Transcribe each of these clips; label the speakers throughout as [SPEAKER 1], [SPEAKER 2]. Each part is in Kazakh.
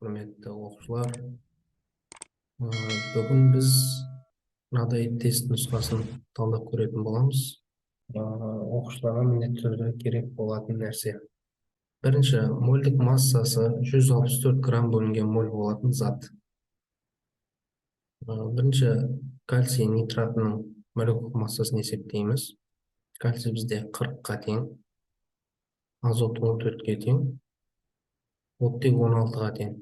[SPEAKER 1] Құрметті оқушылар, бүгін біз мынадай тест нұсқасын талдап көретін боламыз. Оқушыларға міндетті түрде керек болатын нәрсе. Бірінші, мольдік массасы 164 грамм бөлінген моль болатын зат. Бірінші, кальций нитратының молекулалық массасын есептейміз. Кальций бізде 40-қа тең, азот 14-ке тең, оттек 16-ға тең.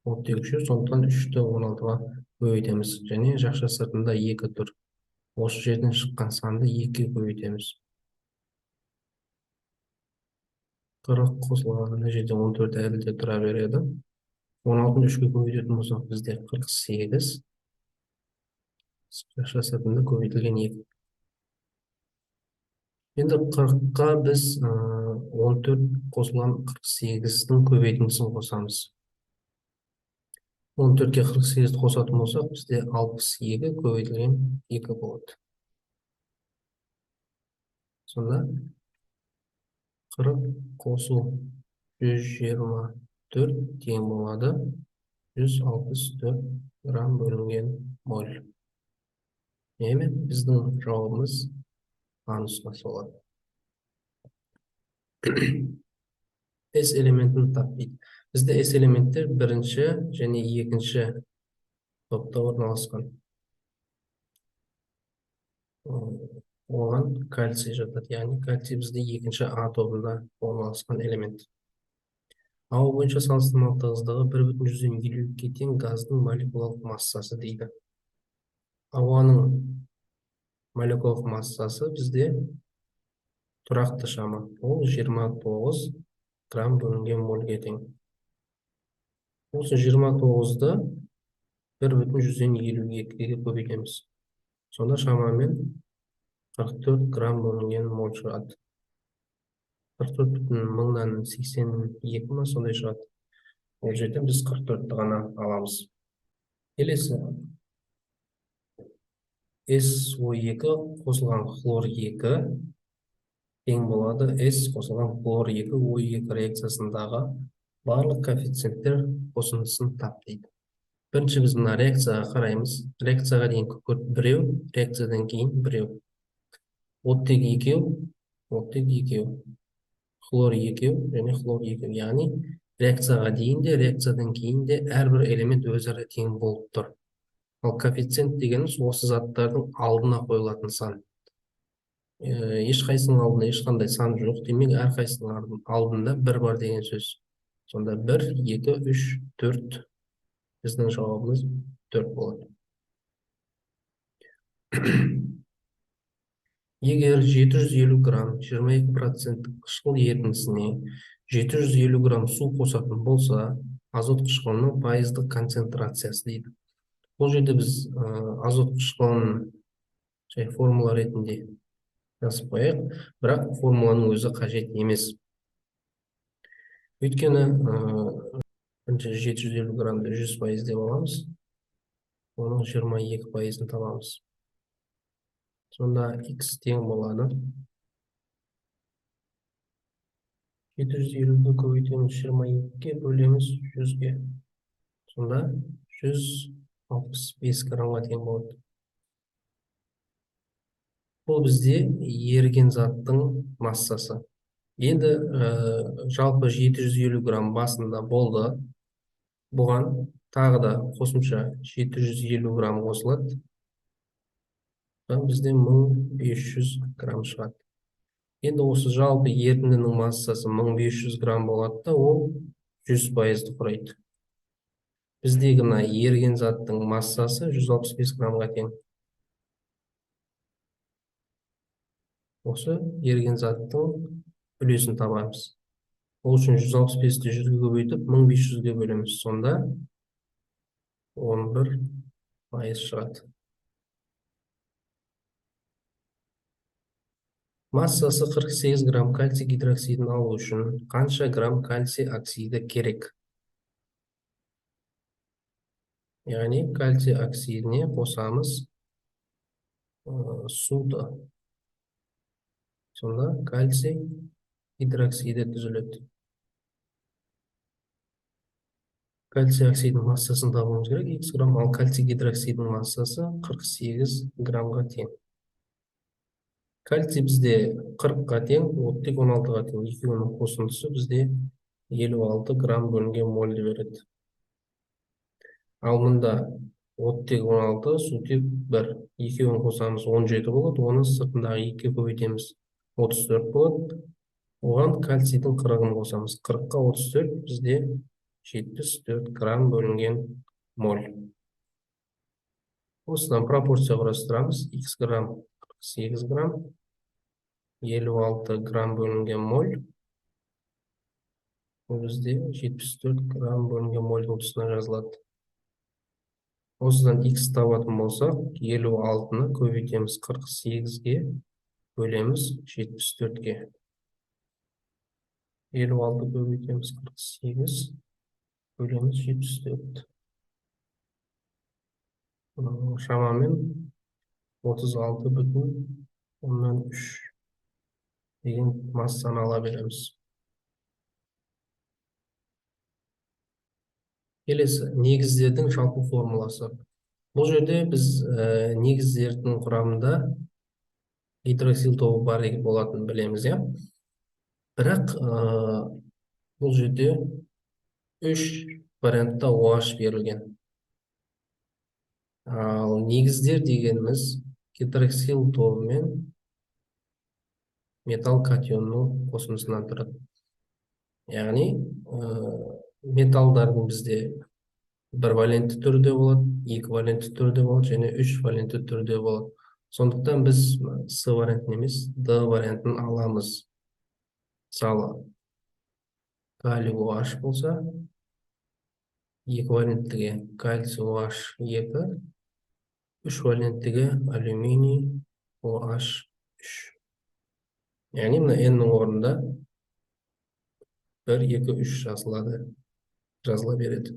[SPEAKER 1] Оттек 3, сондықтан 3-ті 16-ға көбейтеміз. Және жақша сыртында 2 тұр. Осы жерден шыққан санды 2-ге көбейтеміз. 40 қосылған мына жерде 14 әлі де тұра береді. 16-ны 3-ге көбейтетін болсақ, бізде 48. Жақша сыртында көбейтілген 2. Енді 40-қа біз 14 қосылған 48-дің көбейтіндісін қосамыз. 14-ке 48-ді қосатын болсақ, бізде 62 көбейтілген 2 болады. Сонда 40 қосу 124 тең болады 164 грамм бөлінген моль. Демек, біздің жауабымыз А нұсқасы болады. S элементін тап дейді. Бізде S элементтер бірінші және екінші топта орналасқан. Оған кальций жатады, яғни кальций бізде екінші А тобында орналасқан элемент. Ауа бойынша салыстырмалы тығыздығы 1,150-ге тең газдың молекулалық массасы дейді. Ауаның молекулалық массасы бізде тұрақты шама. Ол 29 грамм бөлінген мольге тең. Осы 29-ды 1,152-ге көбейтеміз. Сонда шамамен 44 грамм бөлінген моль шығады. 44,82 ма сондай шығады. Ол жерде біз 44-ті ғана аламыз. Келесі. SO2 қосылған хлор 2 тең болады S қосылған хлор 2 O2 реакциясындағы барлық коэффициенттер қосындысын тап дейді. Бірінші біз мына реакцияға қараймыз. Реакцияға дейін күкірт біреу, реакциядан кейін біреу. Оттек 2, оттек 2, хлор 2 және хлор 2. Яғни реакцияға дейін де, реакциядан кейін де әрбір элемент өзара тең болып тұр. Ал коэффициент дегеніміз осы заттардың алдына қойылатын сан. Ешқайсының алдында ешқандай сан жоқ. Демек, әрқайсының алдында 1 бар деген сөз. Сонда 1, 2, 3, 4. Біздің жауабымыз 4 болады. Егер 750 грамм 22% қышқыл ерітіндісіне 750 грамм су қосатын болса, азот қышқылының пайыздық концентрациясы дейді. Бұл жерде біз азот қышқылын формула ретінде жазып қояйық, бірақ формуланың өзі қажет емес. Өйткені 750 граммды 100% деп аламыз, оның 22%-ын табамыз. Сонда X тең болады. 750-ді көбейтеміз 22-ге, бөлеміз 100-ге. Сонда 165 граммға тең болады. Бұл бізде еріген заттың массасы. Енді жалпы 750 грамм басында болды. Бұған тағы да қосымша 750 грамм қосылады. Бізде 1500 грамм шығады. Енді осы жалпы ерітіндінің массасы 1500 грамм болады да, ол 100%-ді құрайды. Біздегі мына еріген заттың массасы 165 граммға тең. Осы еріген заттың үлесін табамыз. Ол үшін 165-ті 100-ге көбейтіп 1500-ге бөлеміз. Сонда 11% шығады. Массасы 48 грамм кальций гидроксидін алу үшін қанша грамм кальций оксиді керек? Яғни кальций оксидіне қосамыз суды. Сонда кальций гидроксиді түзіледі. Кальций оксидінің массасын табуымыз керек, x грамм, ал кальций гидроксидінің массасы 48 граммға тең. Кальций бізде 40-ға тең, оттек 16-ға тең. Екеуінің қосындысы бізде 56 грамм бөлінген мольді береді. Ал мұнда оттек 16, сутек 1. Екеуін қосамыз 17 болады, оны сыртындағы 2 көбейтеміз 34 болады. Оған кальцийдің 40-ын қосамыз. 40-қа 34 бізде 74 грамм бөлінген моль. Осыдан пропорция құрастырамыз. X грамм 48 грамм, 56 грамм бөлінген моль. Бізде 74 грамм бөлінген мольдің тұсына жазылады. Осыдан X табатын болсақ, 56-ны көбейтеміз 48-ге, бөлеміз 74-ге. 56 көбейтеміз 48, бөлеміз 74. Шамамен 36,3 деген массаны ала береміз. Келесі, негіздердің жалпы формуласы. Бұл жерде біз негіздердің құрамында гидроксил тобы бар болатынын білеміз, иә? Бірақ бұл жерде 3 вариантта OH берілген. Ал негіздер дегеніміз гидроксил тобы мен металл катионның қосындысынан тұрады. Яғни металдардың бізде 1 валентті түрде болады, 2 валентті түрде болады, және 3 валентті түрде болады. Сондықтан біз С вариантын емес, Д вариантын аламыз. Мысалы, калий OH болса, 2 валенттіге кальций OH 2, 3 валенттіге алюминий OH 3. Яғни мына N-нің орнында 1, 2, 3 жазыла береді.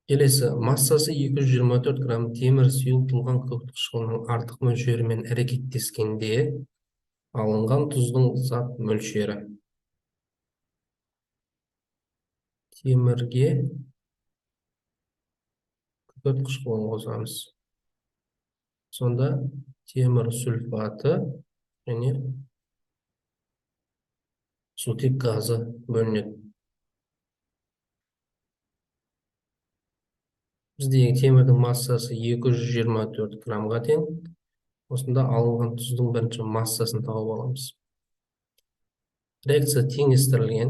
[SPEAKER 1] Келесі, массасы 224 грамм темір сұйылтылған көк қышқылының артық мөлшерімен әрекеттескенде алынған тұздың зат мөлшері. Темірге көк қышқылын қосамыз. Сонда темір сульфаты және сутек газы бөлінеді. Біздегі темірдің массасы 224 граммға тең. Осында алынған тұздың бірінші массасын тауып аламыз. Реакция теңестірілген.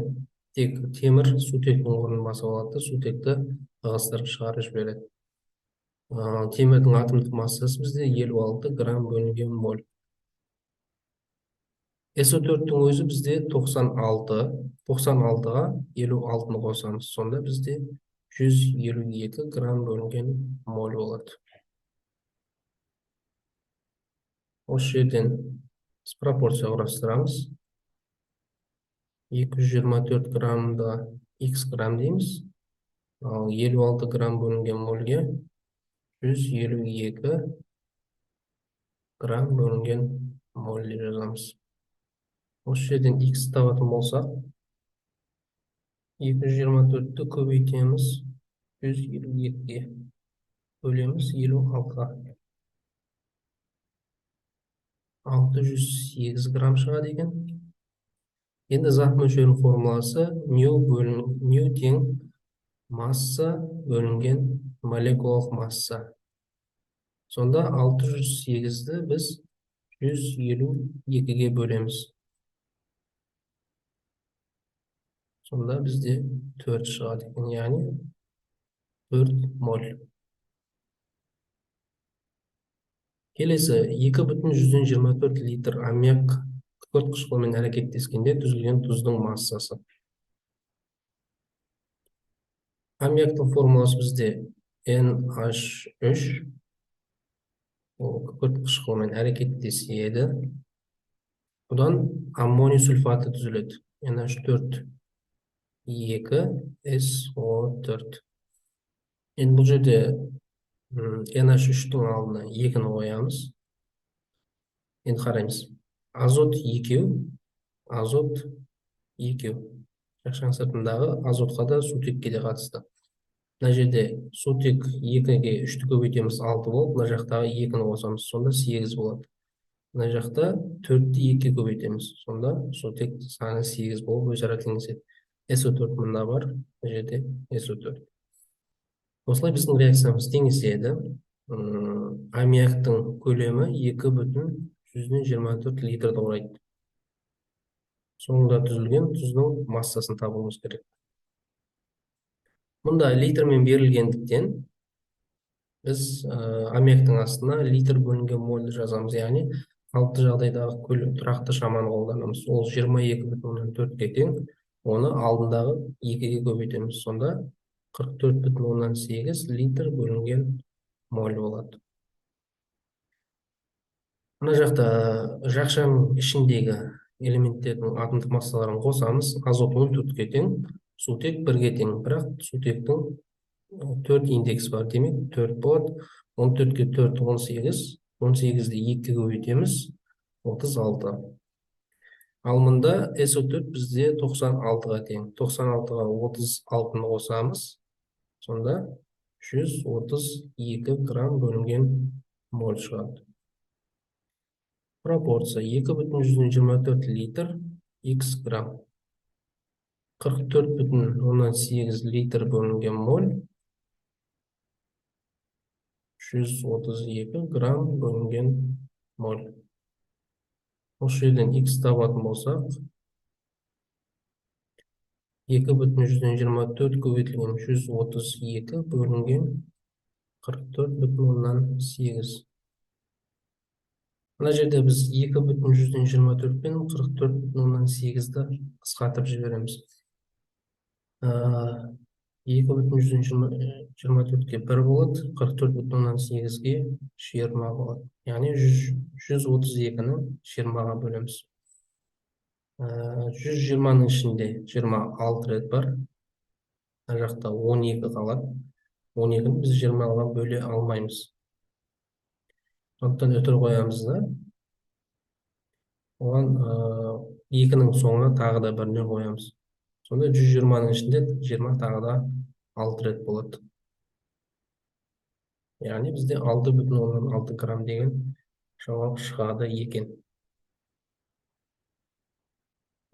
[SPEAKER 1] Тек темір сутектің орнын басып алады, сутекті ығыстырып шығарып жібереді. Темірдің атомдық массасы бізде 56 грамм бөлінген моль. SO4-тің өзі бізде 96, 96-ға 56-ны қосамыз. Сонда бізде 152 грамм бөлінген моль болады. Осы жерден пропорция құрастырамыз. 224 граммда X грамм дейміз. Ал 56 грамм бөлінген мольге 152 грамм бөлінген моль жазамыз. Осы жерден X табатын болсақ, 224-ті көбейтеміз 152-ге, бөлеміз 56-ға. 608 грамм шығады екен. Енді зат мөлшерінің формуласы ню тең масса бөлінген молекулалық масса. Сонда 608-ді біз 152-ге бөлеміз. Сонда бізде 4 шығады екен, яғни 4 моль. Келесі, 2,124 литр аммиак күкірт қышқылымен әрекеттескенде түзілген тұздың массасы. Аммиактың формуласы бізде NH3, күкірт қышқылымен әрекеттеседі. Бұдан аммоний сульфаты түзіледі. NH4, 2, SO4. Енді бұл жерде NH3-тің алдына 2-ні қоямыз. Енді қараймыз. Азот 2, азот 2. Жақшаның сыртындағы азотқа да сутекке де қатысты. Мына жерде сутек 2-ге 3-ті көбейтеміз 6 болып, мына жақтағы 2-ні қосамыз, сонда 8 болады. Мына жақта 4-ті 2-ге көбейтеміз, сонда сутек саны 8 болып өзара теңеседі. SO4 мында бар, мына жерде SO4. Осылай біздің реакциямыз теңеседі. Аммиактың көлемі 2,24 литрді құрайды. Соңында түзілген тұздың массасын табуымыз керек. Мұнда литрмен берілгендіктен біз аммиактың астына литр бөлінген мольді жазамыз, яғни қалыпты жағдайдағы тұрақты шаманы қолданамыз. Ол 22,4-ге тең, оны алдындағы 2-ге көбейтеміз, сонда 44,8 литр бөлінген моль болады. Мына жақта жақшаның ішіндегі элементтердің атомдық массаларын қосамыз. Азот 14-ге тең, сутек 1-ге тең, бірақ сутектің 4 индекс бар, демек 4 болады. 14-ге 4 18, 18-ді 2-ге көбейтеміз, 36. Ал мұнда SO4 бізде 96-ға тең. 96-ға 36-ны қосамыз, сонда 132 грамм бөлінген моль шығады. Пропорция 2,24 литр x грамм. 44,8 литр бөлінген моль, 132 грамм бөлінген моль. Осы жерден x табатын болсақ, 2,24 көбейтілген 132 бөлінген 44,8. Мына жерде біз 2,24 пен 44,8-ді қысқартып жібереміз. 2,24-ге 1 болады, 44,8-ге 20 болады. Яғни 132-ні 20-ға бөлеміз. 120-ның ішінде 26 рет бар. Мына жақта 12 қалады. 12-ні біз 20-ға бөле алмаймыз. Сондықтан өтір қоямыз да. Оған 2-ның соңына тағы да 1-не қоямыз. Сонда 120-ның ішінде 20 тағы да 6 рет болады. Яғни бізде 6,6 грамм деген жауап шығады екен.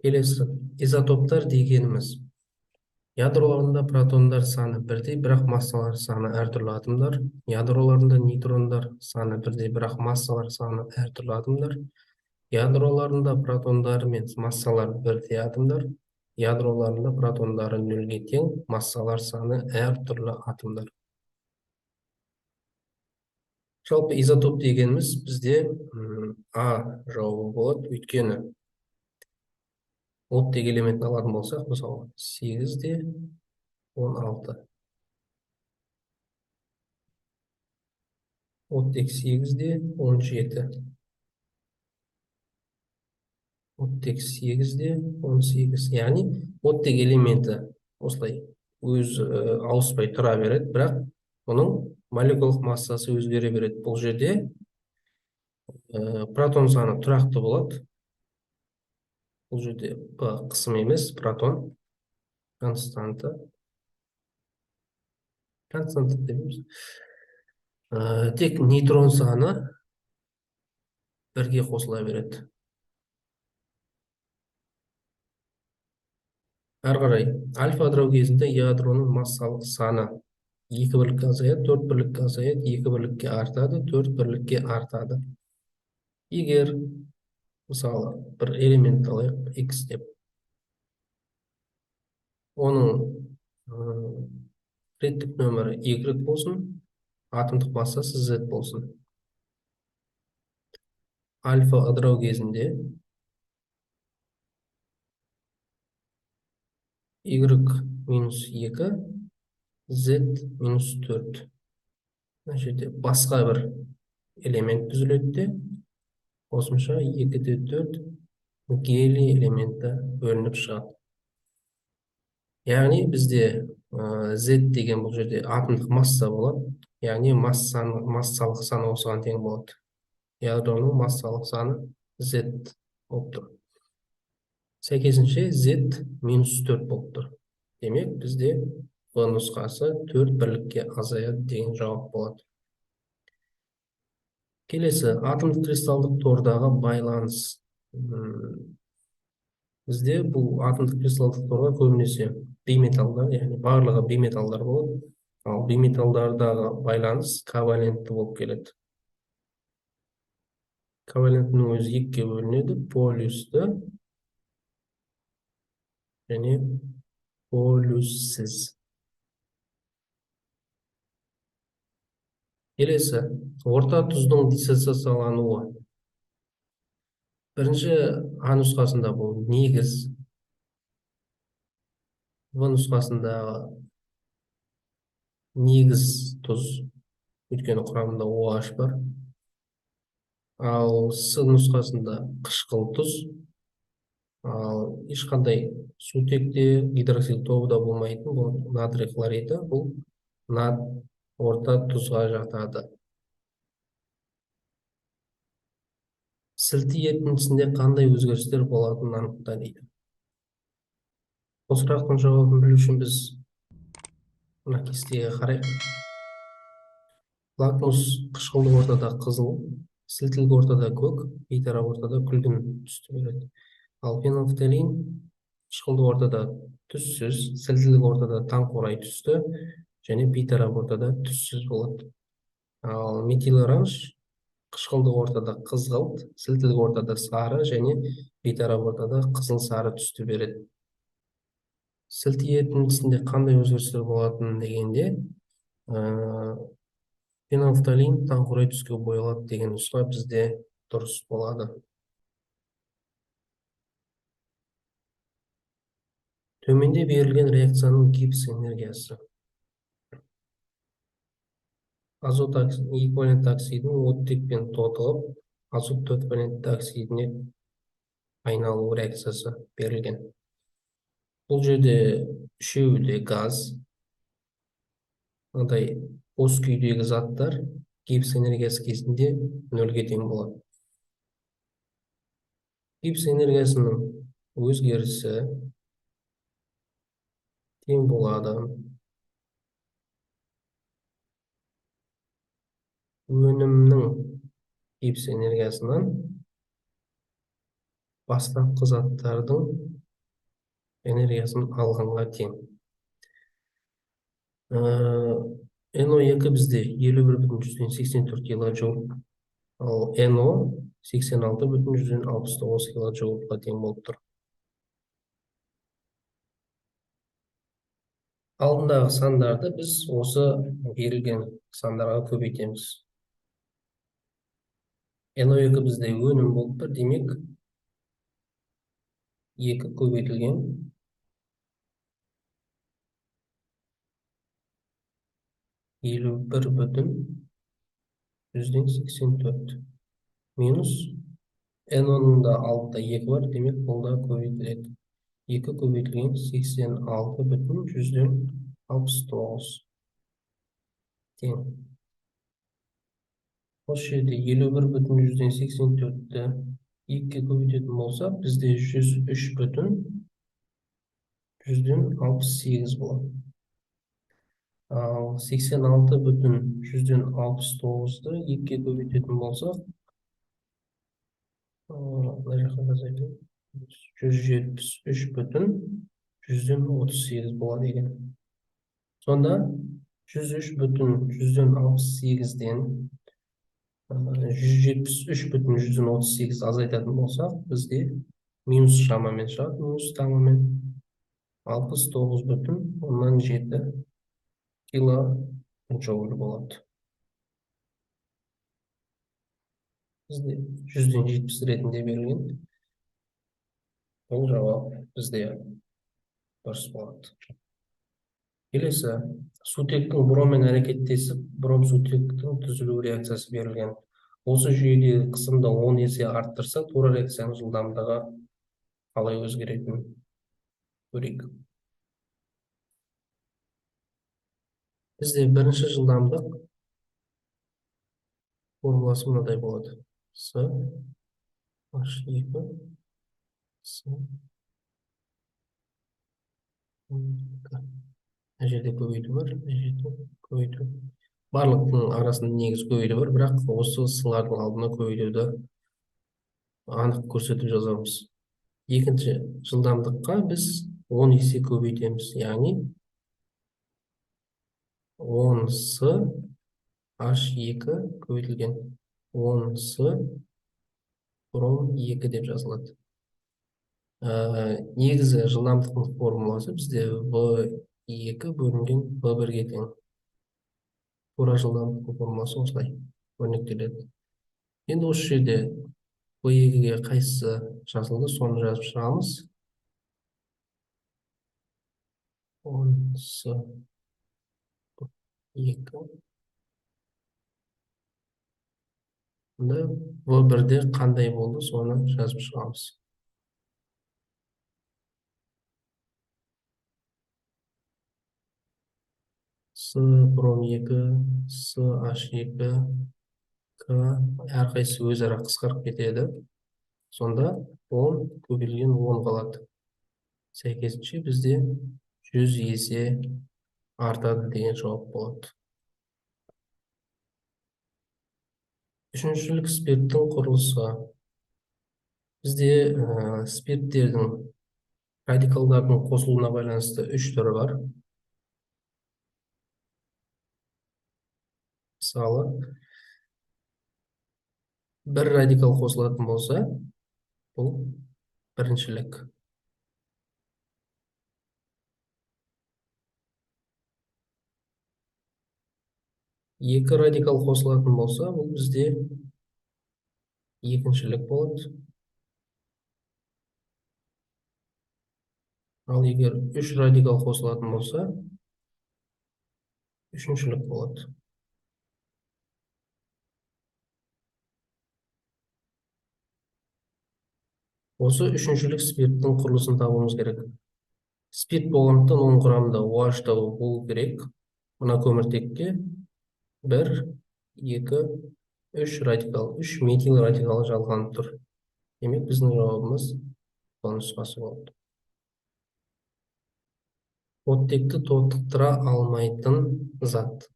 [SPEAKER 1] Келесі, изотоптар дегеніміз. Ядроларында протондар саны бірдей, бірақ массалар саны әртүрлі атомдар. Ядроларында нейтрондар саны бірдей, бірақ массалар саны әртүрлі атомдар. Ядроларында протондар мен массалар бірдей атомдар. Ядроларында протондары 0-ге тең, массалар саны әртүрлі атомдар. Жалпы изотоп дегеніміз бізде А жауабы болады, өйткені оттек элементін алатын болсақ, мысалы 8-де 16. Оттек 8-де 17. Оттек 8-де 18. Яғни оттек элементі осылай өз ауыспай тұра береді, бірақ оның молекулалық массасы өзгере береді. Бұл жерде протон саны тұрақты болады. Бұл жерде P қысым емес, протон константа. Константа дейміз. Тек нейтрон саны 1-ге қосыла береді. Әрі қарай, альфа ыдырау кезінде ядроның массалық саны 2 бірлікке азаяды, 4 бірлікке азаяды, 2 бірлікке артады, 4 бірлікке артады. Егер, мысалы, бір элемент алайық, X деп, оның реттік нөмірі Y болсын, атомдық массасы Z болсын. Альфа ыдырау кезінде Y-2, Z-4. Мына жерде басқа бір элемент түзіледі де, қосымша 2-де 4 гелий элементі бөлініп шығады. Яғни бізде Z деген бұл жерде атомдық масса болады, яғни массалық саны осыған тең болады. Ядроның массалық саны Z болып тұр. Сәйкесінше Z минус 4 болып тұр. Демек, бізде В нұсқасы 4 бірлікке азаяды деген жауап болады. Келесі, атомдық кристалдық тордағы байланыс. Бізде бұл атомдық кристалдық торға көбінесе бейметалдар, яғни барлығы бейметалдар болады. Ал бейметалдардағы байланыс ковалентті болып келеді. Коваленттің өзі екіге бөлінеді: полюсті және полюссіз. Келесі, орта тұздың диссоциациялануы. Бірінші А нұсқасында бұл негіз, В нұсқасында негіз тұз, өйткені құрамында OH бар. Ал С нұсқасында қышқыл тұз, ал ешқандай сутекте гидроксил тобы да болмайтын, бұл натрий хлориді, бұл орта тұзға жатады. Сілті ерітіндісінде қандай өзгерістер болатынын анықта дейді. Бұл сұрақтың жауабын білу үшін біз мына кестеге қарайық. Лакмус қышқылдық ортада қызыл, сілтілік ортада көк, бейтарап ортада күлгін түсті береді. Ал фенолфталин қышқылдық ортада түссіз, сілтілік ортада таңқурай түсті және бейтарап ортада түссіз болады. Ал метил оранж қышқылдық ортада қызғылт, сілтілік ортада сары және бейтарап ортада қызыл-сары түсті береді. Сілті ерітіндісінде қандай өзгерістер болатынын дегенде, фенолфталин таңқурай түске боялады деген нұсқа бізде дұрыс болады. Төменде берілген реакцияның Гибс энергиясы. Азот эквивалентті оксидінің оттекпен тотығып, азот эквивалентті оксидіне айналу реакциясы берілген. Бұл жерде үшеуі де газ. Мынадай бос күйдегі заттар Гибс энергиясы кезінде нөлге тең болады. Гибс энергиясының өзгерісі тең болады өнімнің Гибс энергиясынан бастапқы заттардың энергиясын алғанға тең. NO2 бізде 51,84 килоджоуль, ал NO 86,69 килоджоульға тең болып тұр. Алдындағы сандарды біз осы берілген сандарға көбейтеміз. NO2 бізде өнім болып тұр, демек 2 көбейтілген 51,84 минус NO-ның да алдында 2 бар, демек бұл да көбейтіледі. 2 көбейтілген 86,69 тең. Осы жерде 51,84-ті 2-ге көбейтетін болса, бізде 103,68 болады. Ал 86,69-ті 2-ге көбейтетін болса, 173,38 болады екен. Сонда 103,68-ден 173,38 азайтатын болсақ, бізде минус шамамен шығады, минус тамамен 69,7 килоджоуль болады. Бізде 100-ден 70 ретінде берілген. Бұл жауап бізде дұрыс болады. Келесі, сутектің броммен әрекеттесіп, бром-сутектің түзілу реакциясы берілген. Осы жүйедегі қысымды 10 есе арттырса, тура реакцияның жылдамдығы қалай өзгеретінін көрейік. Бізде бірінші жылдамдық формуласы мынадай болады. С H2 С Мына жерде көбейту бар, мына жерде көбейту. Барлықтың арасында негізі көбейту бар, бірақ осы сылардың алдына көбейтуді анық көрсетіп жазамыз. Екінші жылдамдыққа біз 10 есе көбейтеміз, яғни 10-сы H2 көбейтілген 10-сы бром 2 деп жазылады. Негізі жылдамдықтың формуласы бізде V2 бөлінген V1-ге тең. Тура жылдамдықтың формуласы осылай өрнектеледі. Енді осы жерде V2-ге қайсысы жазылды, соны жазып шығамыз. 10-сы 2. V1-де қандай болды, соны жазып шығамыз. С бром 2, С H2, К әрқайсысы өзара қысқарып кетеді. Сонда 10 көбейтілген 10 қалады. Сәйкесінше бізде 100 есе артады деген жауап болады. Үшіншілік спирттің құрылысы. Бізде спирттердің радикалдардың қосылуына байланысты 3 түрі бар. Мысалы, бір радикал қосылатын болса, бұл біріншілік. Екі радикал қосылатын болса, бұл бізде екіншілік болады. Ал егер 3 радикал қосылатын болса, үшіншілік болады. Осы үшіншілік спирттің құрылысын табуымыз керек. Спирт болғандықтан оның құрамында OH болу керек. Мына көміртекке 1, 2, 3 радикал, 3 метил радикалы жалғанып тұр. Демек, біздің жауабымыз бұл нұсқасы болды. Оттекті тотықтыра алмайтын зат.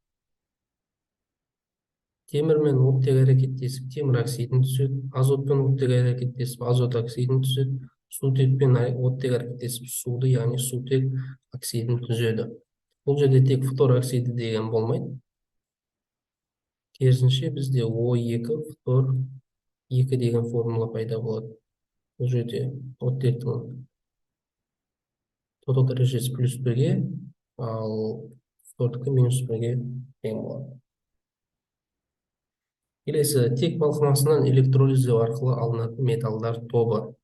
[SPEAKER 1] Темірмен оттек әрекеттесіп темір оксидін түседі, азотпен оттек әрекеттесіп азот оксидін түседі, сутекпен оттек әрекеттесіп суды, яғни сутек оксидін түзеді. Бұл жерде тек фтор оксиді деген болмайды. Керісінше бізде O2 фтор 2 деген формула пайда болады. Бұл жерде оттектің тотал дәрежесі +1-ге, ал фтордікі -1-ге тең болады. Келесі, тек балқымасынан электролиздеу арқылы алынатын металдар тобы.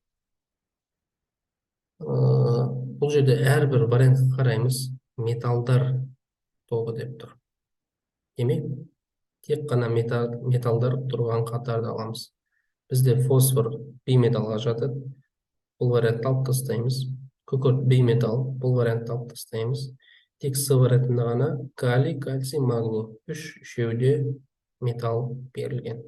[SPEAKER 1] Бұл жерде әрбір вариантқа қараймыз, металдар тобы деп тұр. Демек, тек қана металдар тұрған қатарды аламыз. Бізде фосфор бейметалға жатады. Бұл вариантты алып тастаймыз. Күкірт бейметал, бұл вариантты алып тастаймыз. Тек С вариантында ғана калий, кальций, магний. Үшеуде металл берілген.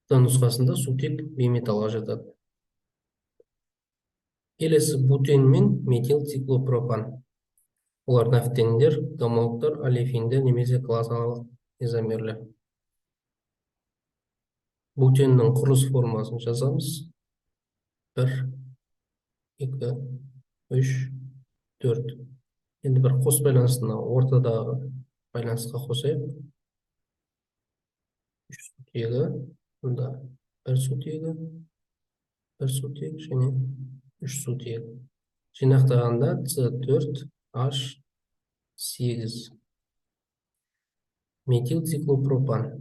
[SPEAKER 1] Д нұсқасында сутек бейметалға жатады. Келесі бутен мен метил циклопропан. Олар нафтендер, гомологтар, олефиндер немесе классикалық изомерлер. Бутеннің құрылыс формасын жазамыз. 1, 2, 3, 4. Енді бір қос байланысына ортадағы байланысқа қосайық. 3 сутегі, мұнда 1 сутегі, 1 сутек және 3 сутегі. Жинақтағанда С4, H8. Метил циклопропан.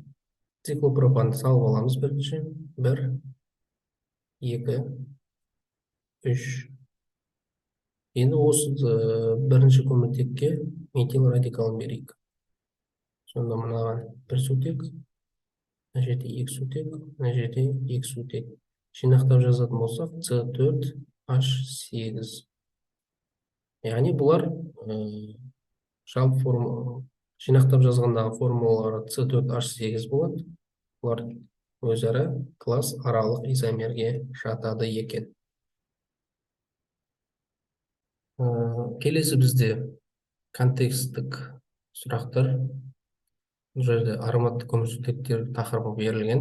[SPEAKER 1] Циклопропанды салып аламыз бірінші. 1, 2, 3. Енді осы бірінші көміртекке метил радикалын берейік. Сонда мынаған 1 сутек, мына жерде 2 сутек, мына жерде 2 сутек. Жинақтап жазатын болсақ, С4, H8. Яғни бұлар жалпы формула, жинақтап жазғандағы формулалары С4, H8 болады. Бұлар өзара класс аралық изомерге жатады екен. Келесі бізде контексттік сұрақтар. Бұл жерде ароматты көмірсутектер тақырыбы берілген.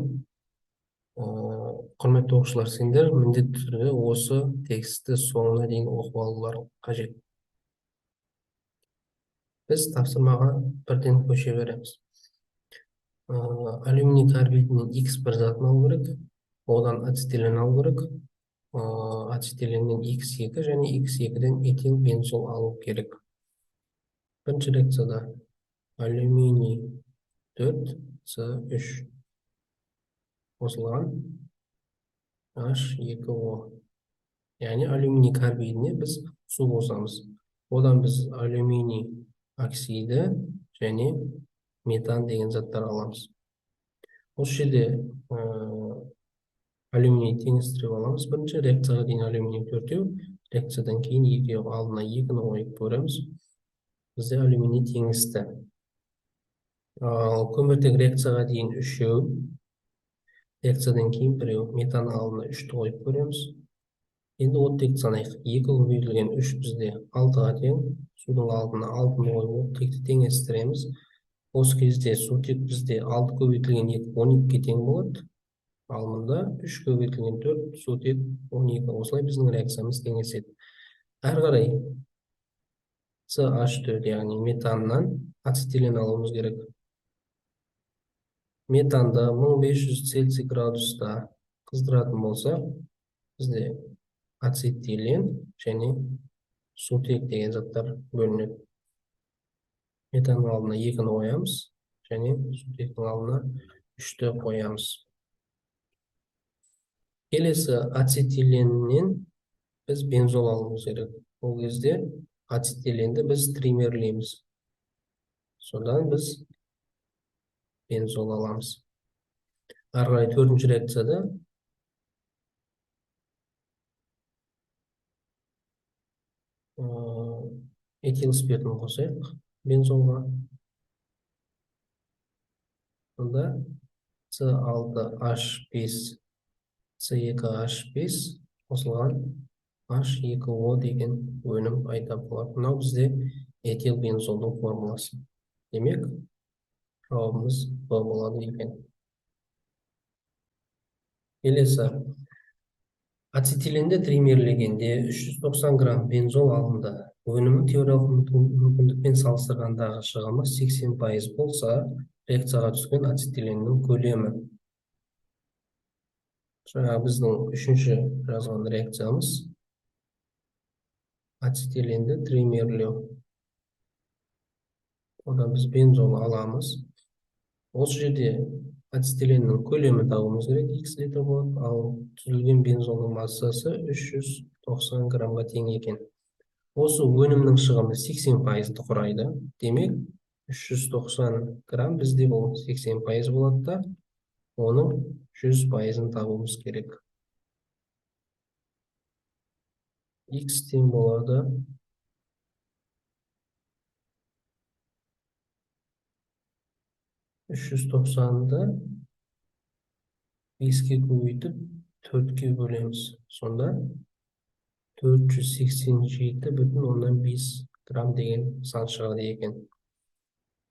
[SPEAKER 1] Құрметті оқушылар, сендер міндетті түрде осы текстті соңына дейін оқып алулар қажет. Біз тапсырмаға бірден көше береміз. Алюминий карбидінен X бір затын алу керек, одан ацетилен алу керек, ацетиленнен X2 және X2-ден этил бензол алу керек. Бірінші реакцияда алюминий 4 С3 қосылған H2O. Яғни алюминий карбидіне біз су қосамыз. Одан біз алюминий оксиді және метан деген заттар аламыз. Осы жерде алюминий теңестіріп аламыз. Бірінші реакцияға дейін алюминий 4-еу, реакциядан кейін 2-еу, алдына 2-ні қойып көреміз. Бізде алюминий теңесті. Көміртек реакцияға дейін 3-еу, реакциядан кейін 1-еу, метан алдына 3-ті қойып көреміз. Енді оттекті санайық. 2 көбейтілген 3 бізде 6-ға тең, судың алдына 6-ны қойып оттекті теңестіреміз. Осы кезде сутек бізде 6 көбейтілген 2 12-ге тең болады. Ал мұнда 3 көбейтілген 4 сутек 12. Осылай біздің реакциямыз теңеседі. Әрі қарай CH4, яғни метаннан ацетилен алуымыз керек. Метанды 1500 Цельсий градуста қыздыратын болса, бізде ацетилен және сутек деген заттар бөлінеді. Метанның алдына 2-ні қоямыз және сутектің алдына 3-ті қоямыз. Келесі ацетиленнен біз бензол алуымыз керек. Ол кезде ацетиленді біз тримерлейміз. Содан біз бензол аламыз. Ары қарай 4-ші реакцияда этил спиртін қосайық бензолға. Сонда С6H5 С2H5 қосылған H2O деген өнім пайда болады. Мынау бізде этил бензолдың формуласы. Демек, жауабымыз Б болады екен. Келесі, ацетиленді тримерлегенде 390 грамм бензол алынды. Өнімнің теориялық мүмкіндікпен салыстырғандағы шығымы 80% болса, реакцияға түскен ацетиленнің көлемі. Жаңа біздің 3-ші жазған реакциямыз ацетиленді тримерлеу. Одан біз бензол аламыз. Осы жерде ацетиленнің көлемі табуымыз керек, X литр болады, ал түзілген бензолдың массасы 390 граммға тең екен. Осы өнімнің шығымы 80% құрайды. Демек, 390 грамм бізде бұл 80% болады да, оның 100%-ын табуымыз керек. X тең болады 390-ды 5-ке көбейтіп 4-ке бөлеміз. Сонда 487,5 грамм деген сан шығады екен.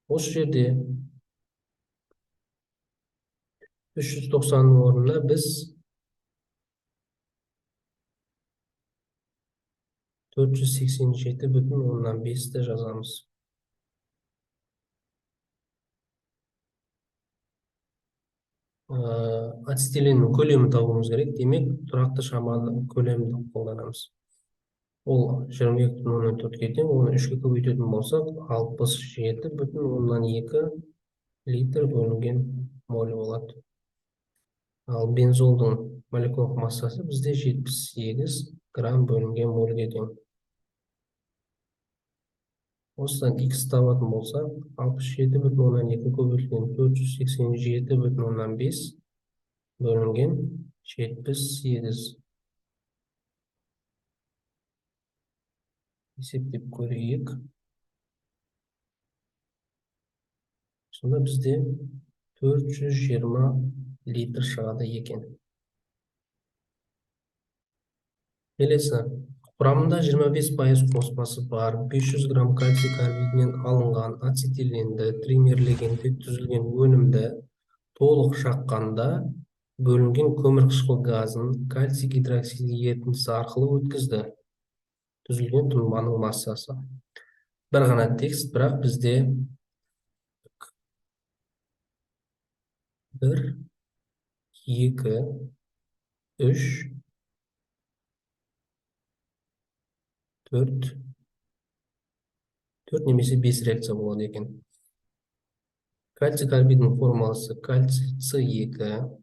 [SPEAKER 1] Осы жерде 390-ның орнына біз 487,5-ті жазамыз. Ацетиленнің көлемі табуымыз керек. Демек, тұрақты шаманы көлемді қолданамыз. Ол 22,4-ге тең, оны 3-ке көбейтетін болсақ, 67,2 литр бөлінген моль болады. Ал бензолдың молекулалық массасы бізде 78 грамм бөлінген мольге тең. Осыдан X табатын болса, 67,2 көбейтілген 487,5 бөлінген 78. Есептеп көрейік. Сонда бізде 420 литр шығады екен. Келесі, Құрамында 25% қоспасы бар 500 грамм кальций карбидінен алынған ацетиленді тримерлегенде түзілген өнімді толық шаққанда бөлінген көмірқышқыл газын кальций гидроксиді ерітіндісі арқылы өткізді. Түзілген тұнбаның массасы. Бір ғана текст, бірақ бізде 1, 2, 3, 4 немесе 5 реакция болады екен. Кальций карбидінің формуласы кальций С2.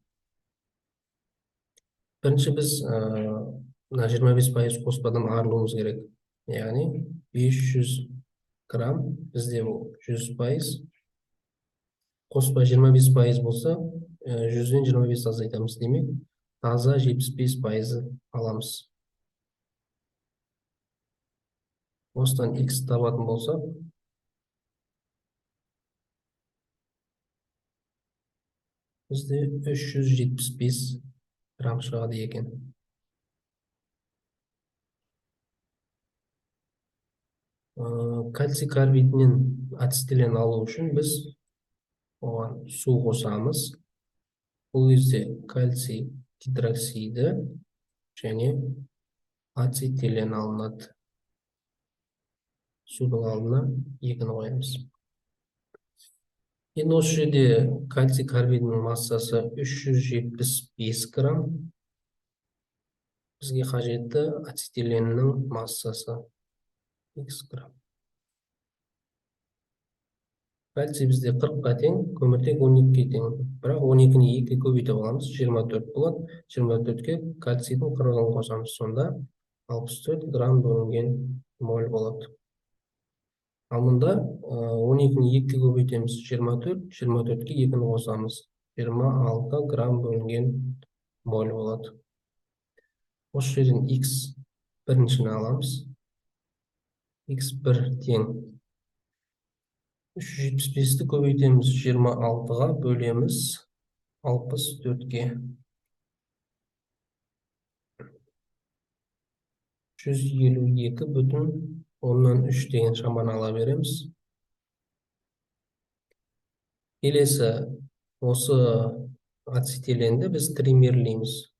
[SPEAKER 1] Бірінші біз 25% қоспадан арылуымыз керек. Яғни 500 грамм, бізде 100%. Қоспа 25% болса, 100-ден 25 азайтамыз. Демек, таза 75% аламыз. Осыдан X табатын болсақ, бізде 375 грамм шығады екен. Кальций карбидінен ацетилен алу үшін біз оған су қосамыз. Бұл кезде кальций гидроксиді және ацетилен алынады. Судың алдына 2-ні қоямыз. Енді осы жерде кальций карбидінің массасы 375 грамм. Бізге қажетті ацетиленнің массасы X грамм. Кальций бізде 40-ға тең, көміртек 12-ге тең. Бірақ 12-ні 2-ге көбейтіп аламыз, 24 болады. 24-ке кальцийдің 40-ын қосамыз, сонда 64 грамм бөлінген моль болады. Ал мұнда 12-ні 2-ге көбейтеміз, 24, 24-ке 2-ні қосамыз, 26 грамм бөлінген моль болады. Осы жерден X біріншіні аламыз. X1 тең 375-ті көбейтеміз, 26-ға бөлеміз 64-ге. 152,3 деген шаманы ала береміз. Келесі, осы ацетиленді біз тримерлейміз.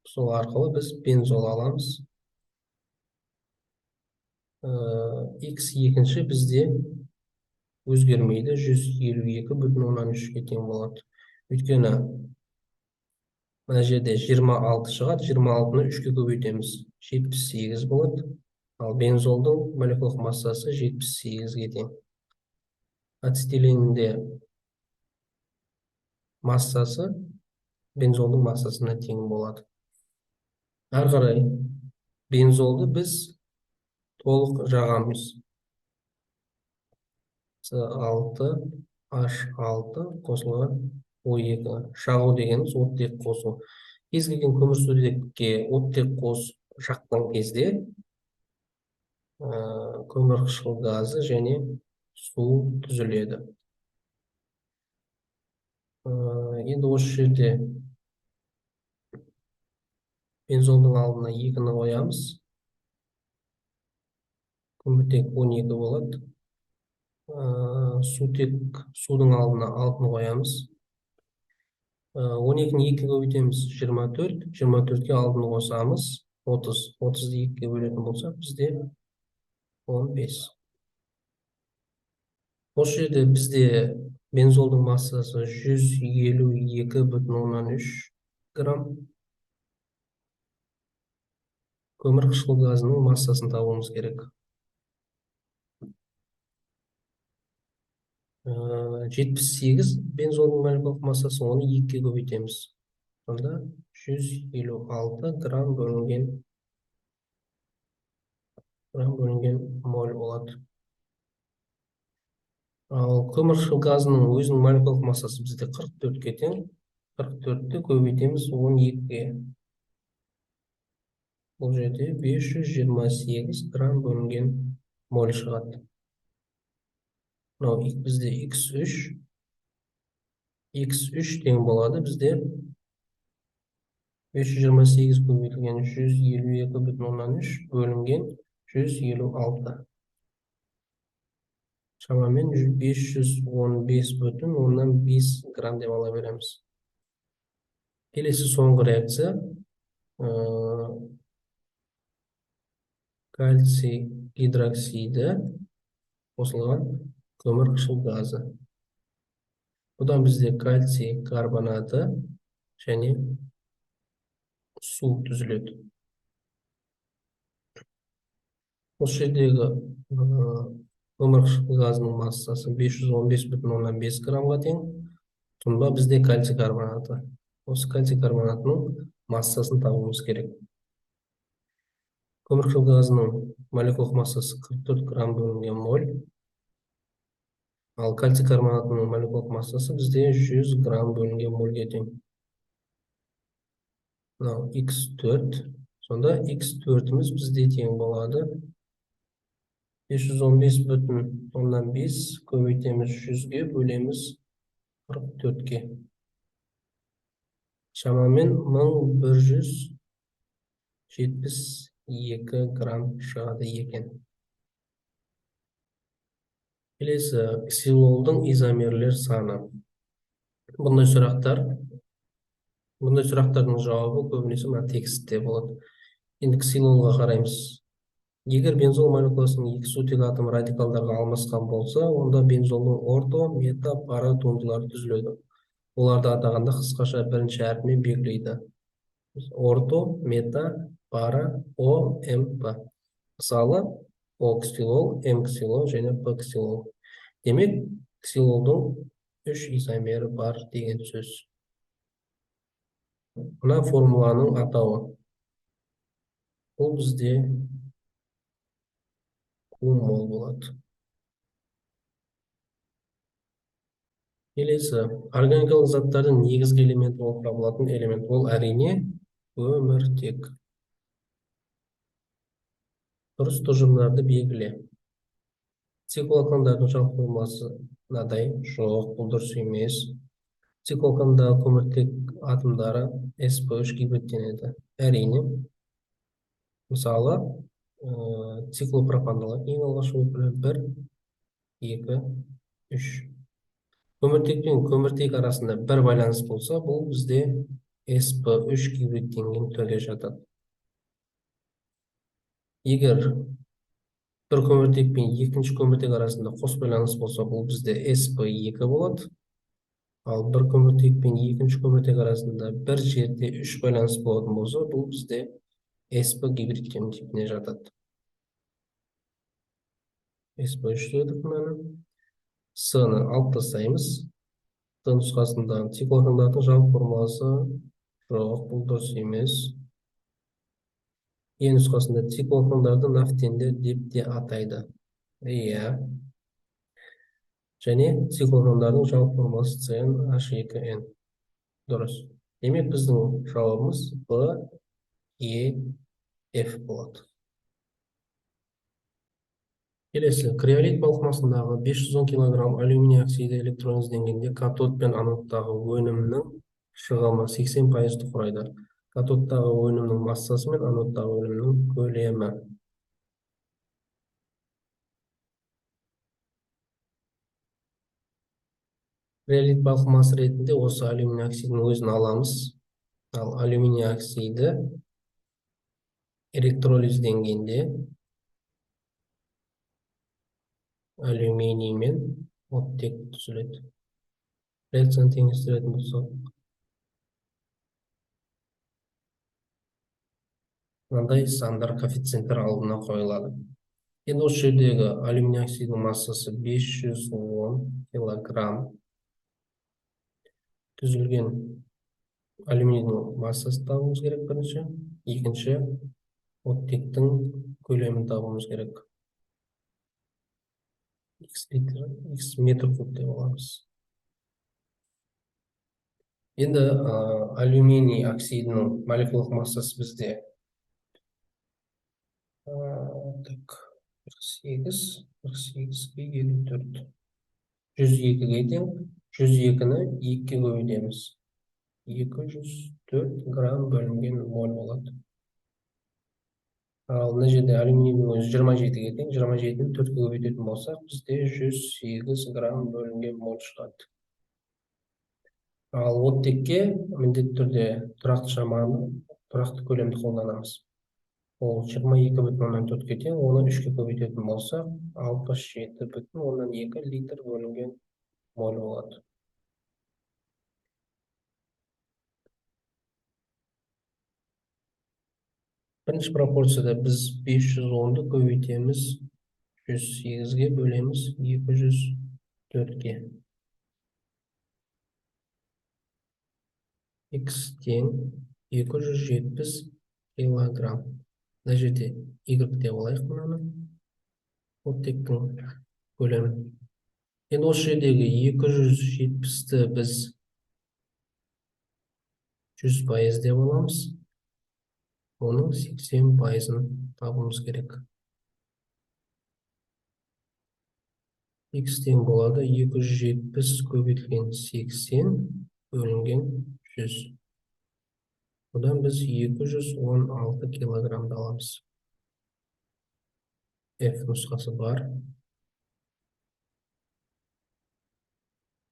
[SPEAKER 1] Сол арқылы біз бензол аламыз. X екінші бізде өзгермейді, 152,3-ге тең болады. Өйткені мына жерде 26 шығады, 26-ны 3-ке көбейтеміз, 78 болады. Ал бензолдың молекулалық массасы 78-ге тең. Ацетиленде массасы бензолдың массасына тең болады. Ары қарай бензолды біз толық жағамыз. С6H6 қосылған O2. Жағу дегеніміз оттек қосу. Кез келген көмірсутекке оттек жаққан кезде көмірқышқыл газы және су түзіледі. Енді осы жерде бензолдың алдына 2-ні қоямыз. Көміртек 12 болады. Судың алдына 6-ны қоямыз. 12-ні 2-ге көбейтеміз, 24, 24-ке 6-ны қосамыз, 30, 30-ды 2-ге бөлетін болсақ, бізде 15. Осы жерде бізде бензолдың массасы 152,3 грамм. Көмірқышқыл газының массасын табуымыз керек. 78 бензолдың молекулалық массасы, оны 2-ге көбейтеміз. Сонда 156 грамм бөлінген моль болады. Ал көмірқышқыл газының өзінің молекулалық массасы бізде 44-ге тең. 44-ті көбейтеміз 12-ге. Бұл жерде 528 грамм бөлінген моль шығады. Бізде X3 тең болады. Бізде 528 көбейтілген 152,3 бөлінген 156. Шамамен 515,5 грамм деп ала береміз. Келесі соңғы реакция кальций гидроксиді қосылған көмір қышқыл газы. Бұдан бізде кальций карбонаты және су түзіледі. Осы жердегі көмір қышқыл газының массасы 515,5 граммға тең. Тұнба бізде кальций карбонаты. Осы кальций карбонатының массасын табуымыз керек. Көмір қышқыл газының молекулалық массасы 44 грамм бөлінген моль. Ал кальций карбонатының молекулалық массасы бізде 100 грамм бөлінген мольге тең. Мынау X4. Сонда X4-іміз бізде тең болады 515,5 көбейтеміз 100-ге, бөлеміз 44-ге. Шамамен 1172 грамм шығады екен. Келесі ксилолдың изомерлер саны. Бұндай сұрақтардың жауабы көбінесе мына текстте болады. Енді ксилолға қараймыз. Егер бензол молекуласының екі сутек атомы радикалдарға алмасқан болса, онда бензолдың орто, мета, пара туындылары түзіледі. Оларды атағанда қысқаша бірінші әрпімен белгілейді. Орто, мета, пара, О, М, П. Мысалы, О ксилол, М ксилол және П ксилол. Демек, ксилолдың 3 изомері бар деген сөз. Мына формуланың атауы. Бұл бізде мол болады. Келесі, органикалық заттардың негізгі элементі болып табылатын элемент. Ол әрине көміртек. Дұрыс тұжырымдарды белгіле. Циклоалкандардың жалпы формуласы мынадай. Жоқ, бұл дұрыс емес. Циклоалкандағы көміртек атомдары sp3 гибридтенеді. Әрине. Мысалы, циклопропандалар ең алғашқы өкілі 1, 2, 3. Көміртек пен көміртек арасында бір байланыс болса, бұл бізде sp3 гибридтенген түрге жатады. Егер бір көміртек пен екінші көміртек арасында қос байланыс болса, бұл бізде sp2 болады. Ал бір көміртек пен екінші көміртек арасында бір жерде 3 байланыс болатын болса, бұл бізде sp гибридтену типіне жатады. sp3 дедік мынаны. С-ны алып тастаймыз. С нұсқасында циклоалкандардың жалпы формуласы жоқ, бұл дұрыс емес. Е нұсқасында циклоалкандарды нафтендер деп те атайды. Иә. Және циклоалкандардың жалпы формуласы CnH2n. Дұрыс. Демек біздің жауабымыз Б, Е, Ф болады. Келесі, криолит балқымасындағы 510 кг алюминий оксиді электрон ізденгенде катод пен анодтағы өнімнің шығымы 80% құрайды. Катодтағы өнімнің массасы мен анодтағы өнімнің көлемі. Криолит балқымасы ретінде осы алюминий оксидінің өзін аламыз. Ал алюминий оксиді электролизденгенде алюминий мен оттек түзіледі. Реакцияны теңестіретін болсақ, мынандай сандар коэффициенттер алдына қойылады. Енді осы жердегі алюминий оксидінің массасы 510 килограмм. Түзілген алюминийдің массасын табуымыз керек бірінші. Екінші, оттектің көлемін табуымыз керек. X метр куб деп аламыз. Енді алюминий оксидінің молекулалық массасы бізде 48-ге 54. 102-ге тең. 102-ні 2-ге көбейтеміз. 204 грамм бөлінген моль болады. Ал мына жерде алюминийдің өзі 27-ге тең. 27-ні 4-ке көбейтетін болсақ, бізде 108 грамм бөлінген моль шығады. Ал оттекке міндетті түрде тұрақты шаманы, тұрақты көлемді қолданамыз. Ол 22,4-ке тең. Оны 3-ке көбейтетін болсақ, 67,2 литр бөлінген моль болады. Бірінші пропорцияда біз 510-ды көбейтеміз, 108-ге бөлеміз 204-ге. X тең 270 килограмм. Мына жерде Y деп алайық мынаны. Оттектің көлемін. Енді осы жердегі 270-ті біз 100% деп аламыз. Оның 80%-ын табуымыз керек. X тең болады 270 көбейтілген 80 бөлінген 100. Одан біз 216 килограммды аламыз. F нұсқасы бар.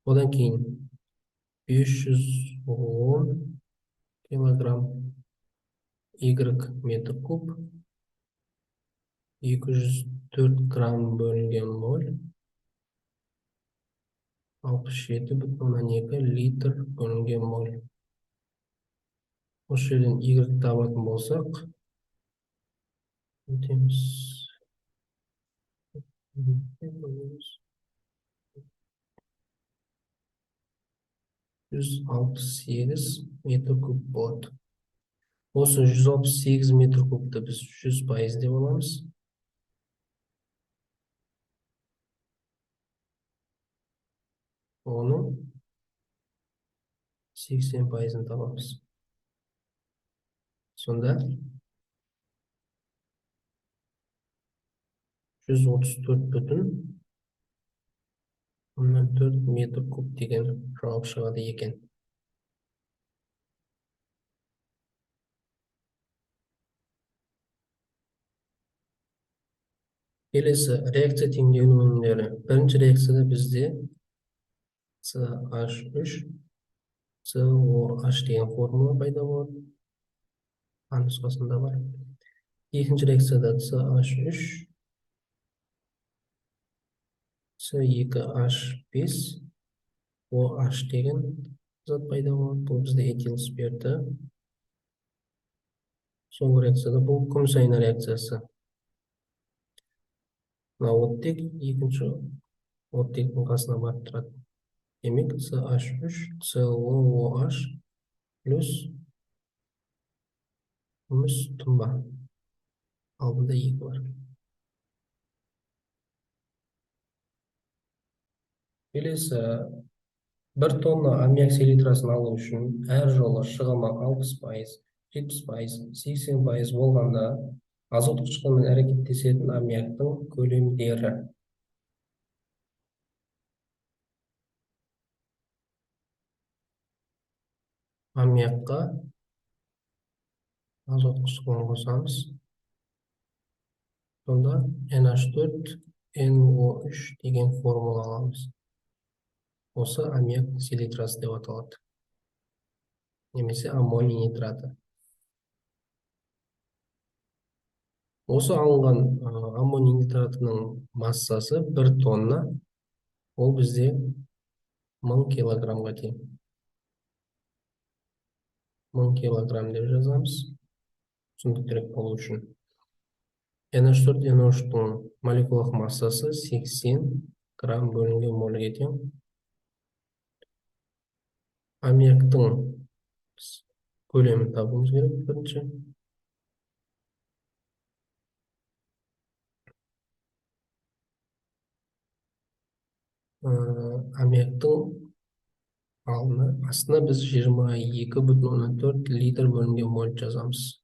[SPEAKER 1] Одан кейін 510 килограмм Y метр куб, 204 грамм бөлінген моль, 67,2 литр бөлінген моль. Осы жерден Y табатын болсақ, өтеміз. 168 метр куб болады. Осы 168 метр кубты біз 100% деп аламыз. Оның 80%-ын табамыз. Сонда 134,4 метр куб деген жауап шығады екен. Келесі реакция теңдеуінің өнімдері. Бірінші реакцияда бізде CH3 COH деген формула пайда болады. А нұсқасында бар. Екінші реакцияда CH3 C2H5 OH деген зат пайда болады. Бұл бізде этил спирті. Соңғы реакцияда бұл күміс айна реакциясы. Мына оттек екінші оттектің қасына барып тұрады. Демек CH3 COOH плюс күміс тұнба. Алдында 2 бар. Келесі 1 тонна аммиак селитрасын алу үшін әр жолы шығымы 60%, 70%, 80% болғанда азот қышқылымен әрекеттесетін аммиактың көлемдері. Аммиакқа азот қышқылын қосамыз. Сонда NH4 NO3 деген формула аламыз. Осы аммиак селитрасы деп аталады. Немесе аммоний нитраты. Осы алынған аммоний нитратының массасы 1 тонна. Ол бізде 1000 килограммға тең. 1000 килограмм деп жазамыз. Түсініктірек болу үшін. NH4 NO3-тың молекулалық массасы 80 грамм бөлінген мольге тең. Аммиактың көлемін табуымыз керек бірінші. Аммиактың астына біз 22,4 литр бөлінген моль жазамыз.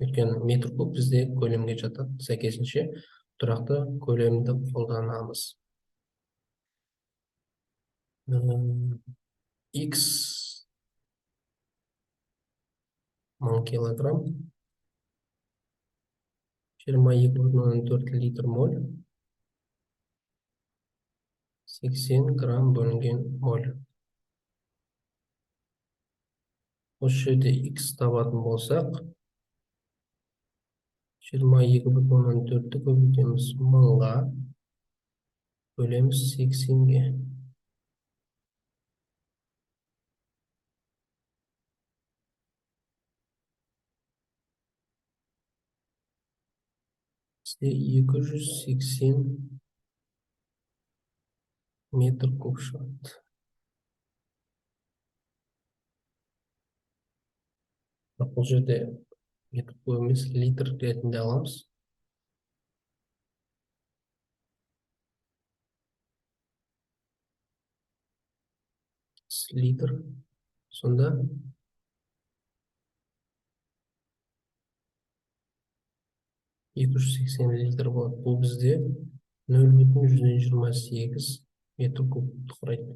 [SPEAKER 1] Өйткені метр куб бізде көлемге жатады. Сәйкесінше тұрақты көлемді қолданамыз. X 1000 килограмм 22,4 литр моль 80 грамм бөлінген моль. Осы жерде x табатын болсақ, 22,4-ті көбейтеміз 1000-ға, бөлеміз 80-ге. Бізде 280 метр куб шығады. Бұл жерде метр куб емес, литр ретінде аламыз. Литр. Сонда 280 литр болады. Бұл бізде 0,128 метр кубты құрайды.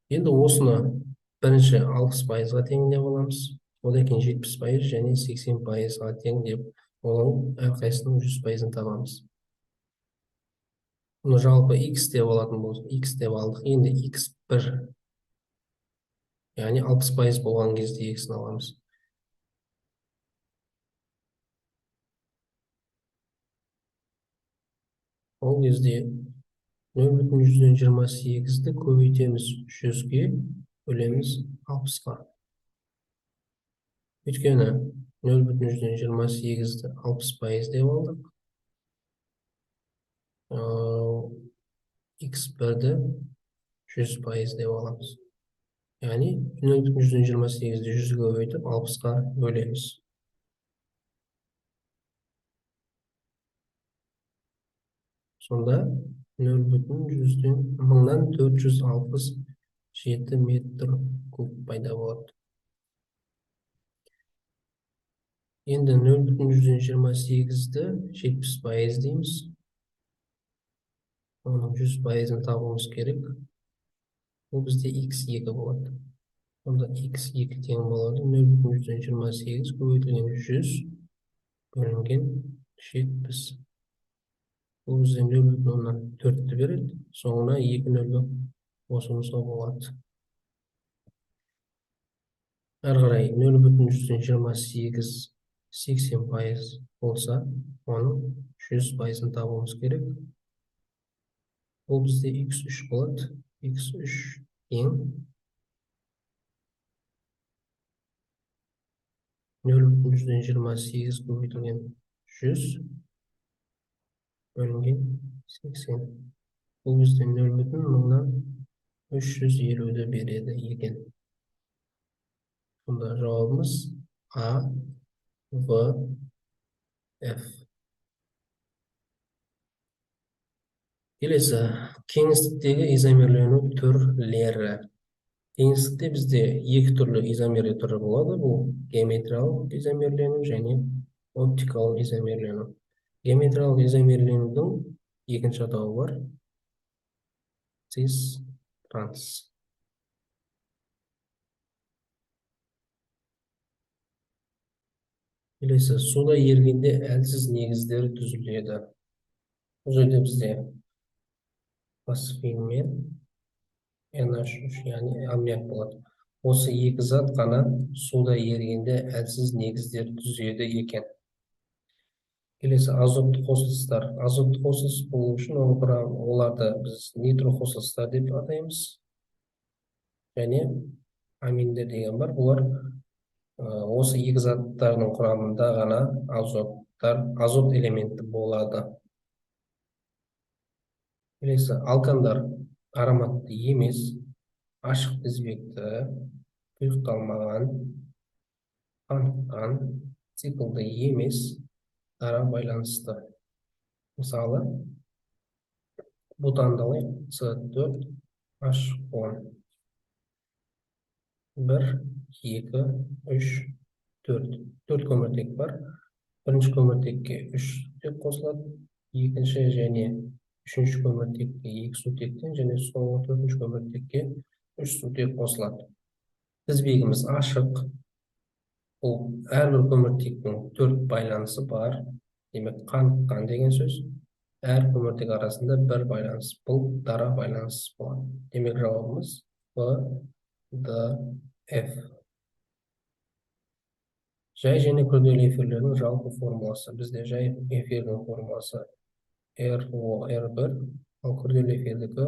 [SPEAKER 1] Енді осыны бірінші 60%-ға тең деп аламыз. Одан кейін 70% және 80%-ға тең деп олардың әрқайсының 100%-ын табамыз. Бұны жалпы x деп алатын болсақ, x деп алдық. Енді x1, яғни 60% болған кезде x-ін аламыз. Ол кезде 0,128-ді көбейтеміз 100-ге, бөлеміз 60-ға. Өйткені 0,128-ді 60% деп алдық. x1-ді 100% деп аламыз. Яғни 0,128-ді 100-ге көбейтіп 60-ға бөлеміз. Сонда 0,1000-дан 467 метр куб пайда болады. Енді 0,128-ді 70% дейміз. Оның 100%-ын табуымыз керек. Бұл бізде x2 болады. Онда x2 тең болады 0,128 көбейтілген 100 бөлінген 70. Бұл бізде 0,4-ті береді. Соңына 2 нөлді қосуымызға болады. Әрі қарай 0,128 80% болса, оның 100%-ын табуымыз керек. Бұл бізде x3 болады. x3 тең 0,128 көбейтілген 100 бөлінген 80. Бұл бізде 0,350-ді береді екен. Сонда жауабымыз A, V, F. Келесі, кеңістіктегі изомерлену түрлері. Кеңістікте бізде екі түрлі изомерлі түрі болады. Бұл геометриялық изомерлену және оптикалық изомерлену. Геометриялық изомерленудің екінші атауы бар. Цис-транс. Келесі, суда ерігенде әлсіз негіздер түзіледі. Бұл жерде бізде фосфин мен NH3, яғни аммиак болады. Осы екі зат қана суда ерігенде әлсіз негіздер түзеді екен. Келесі, азотты қосылыстар. Азотты қосылыс болу үшін оларды біз нитро қосылыстар деп атаймыз. Және аминдер деген бар. Бұлар осы екі заттардың құрамында ғана азот элементі болады. Келесі, алкандар ароматты емес, ашық тізбекті, тұйықталмаған, қаныққан, циклды емес, дара байланысты. Мысалы, бутандалы С4, H10. 1, 2, 3, 4. 4 көміртек бар. Бірінші көміртекке 3 сутек қосылады. Екінші және үшінші көміртекке 2 сутектен және соңғы төртінші көміртекке 3 сутек қосылады. тізбегіміз ашық. Бұл әрбір көміртектің 4 байланысы бар. Демек, қан деген сөз. Әр көміртек арасында бір байланыс. Бұл дара байланыс болады. Демек, жауабымыз B, D, F. Жай және күрделі эфирлердің жалпы формуласы. Бізде жай эфирдің формуласы RO, R1, ал күрделі эфирдікі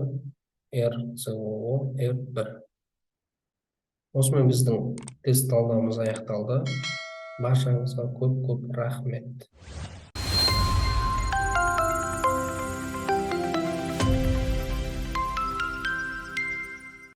[SPEAKER 1] RCOO, R1. Осымен біздің тест талдауымыз аяқталды. Баршаңызға көп рахмет.